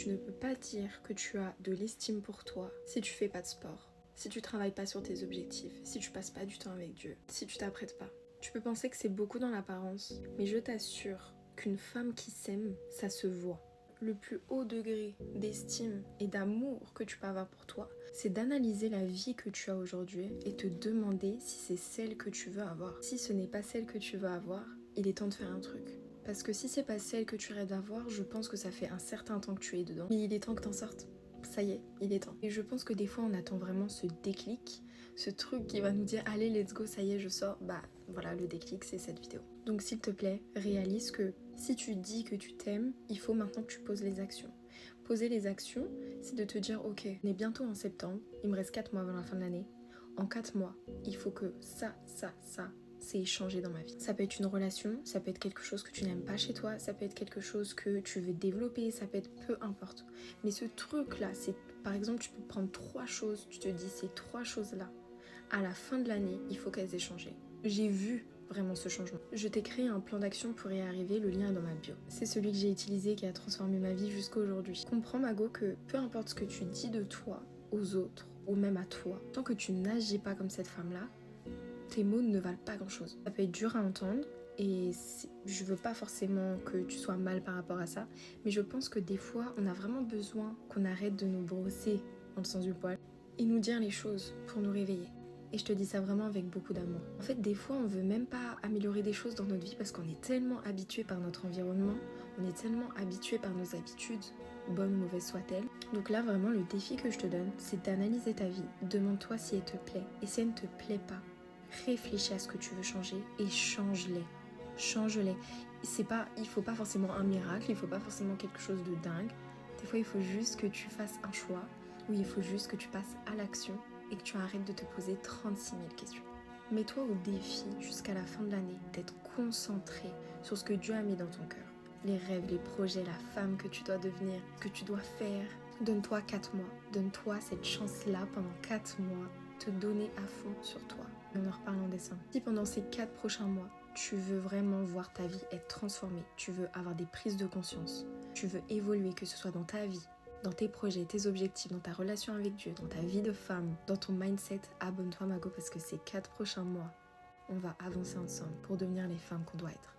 tu ne peux pas dire que tu as de l'estime pour toi si tu fais pas de sport, si tu travailles pas sur tes objectifs, si tu passes pas du temps avec Dieu, si tu t'apprêtes pas. Tu peux penser que c'est beaucoup dans l'apparence, mais je t'assure qu'une femme qui s'aime, ça se voit. Le plus haut degré d'estime et d'amour que tu peux avoir pour toi, c'est d'analyser la vie que tu as aujourd'hui et te demander si c'est celle que tu veux avoir. Si ce n'est pas celle que tu veux avoir, il est temps de faire un truc. Parce que si c'est pas celle que tu rêves d'avoir, je pense que ça fait un certain temps que tu es dedans. Mais il est temps que t'en sortes. Ça y est, il est temps. Et je pense que des fois on attend vraiment ce déclic, ce truc qui va nous dire allez let's go, ça y est je sors. Bah voilà, le déclic c'est cette vidéo. Donc s'il te plaît, réalise que si tu dis que tu t'aimes, il faut maintenant que tu poses les actions. Poser les actions, c'est de te dire ok, on est bientôt en septembre, il me reste 4 mois avant la fin de l'année. En 4 mois, il faut que ça, c'est changé dans ma vie. Ça peut être une relation, ça peut être quelque chose que tu n'aimes pas chez toi, ça peut être quelque chose que tu veux développer, ça peut être peu importe. Mais ce truc-là, c'est par exemple, tu peux prendre 3 choses, tu te dis ces 3 choses-là, à la fin de l'année, il faut qu'elles aient changé. J'ai vu vraiment ce changement. Je t'ai créé un plan d'action pour y arriver, le lien est dans ma bio. C'est celui que j'ai utilisé qui a transformé ma vie jusqu'à aujourd'hui. Comprends Mago que peu importe ce que tu dis de toi aux autres, ou même à toi, tant que tu n'agis pas comme cette femme-là, tes mots ne valent pas grand-chose. Ça peut être dur à entendre et je veux pas forcément que tu sois mal par rapport à ça, mais je pense que des fois, on a vraiment besoin qu'on arrête de nous brosser dans le sens du poil et nous dire les choses pour nous réveiller. Et je te dis ça vraiment avec beaucoup d'amour. En fait, des fois, on veut même pas améliorer des choses dans notre vie parce qu'on est tellement habitué par notre environnement, on est tellement habitué par nos habitudes, bonnes ou mauvaises soient-elles. Donc là, vraiment, le défi que je te donne, c'est d'analyser ta vie. Demande-toi si elle te plaît. Et si elle ne te plaît pas, réfléchis à ce que tu veux changer et change-les. Change-les. Il faut pas forcément un miracle, il faut pas forcément quelque chose de dingue. Des fois, il faut juste que tu fasses un choix, ou il faut juste que tu passes à l'action et que tu arrêtes de te poser 36 000 questions. Mets-toi au défi jusqu'à la fin de l'année d'être concentré sur ce que Dieu a mis dans ton cœur. Les rêves, les projets, la femme que tu dois devenir, ce que tu dois faire. Donne-toi 4 mois. Donne-toi cette chance-là pendant 4 mois, te donner à fond sur toi. On en reparle en décembre. Si pendant ces 4 prochains mois, tu veux vraiment voir ta vie être transformée, tu veux avoir des prises de conscience, tu veux évoluer, que ce soit dans ta vie, dans tes projets, tes objectifs, dans ta relation avec Dieu, dans ta vie de femme, dans ton mindset, abonne-toi Mago parce que ces 4 prochains mois, on va avancer ensemble pour devenir les femmes qu'on doit être.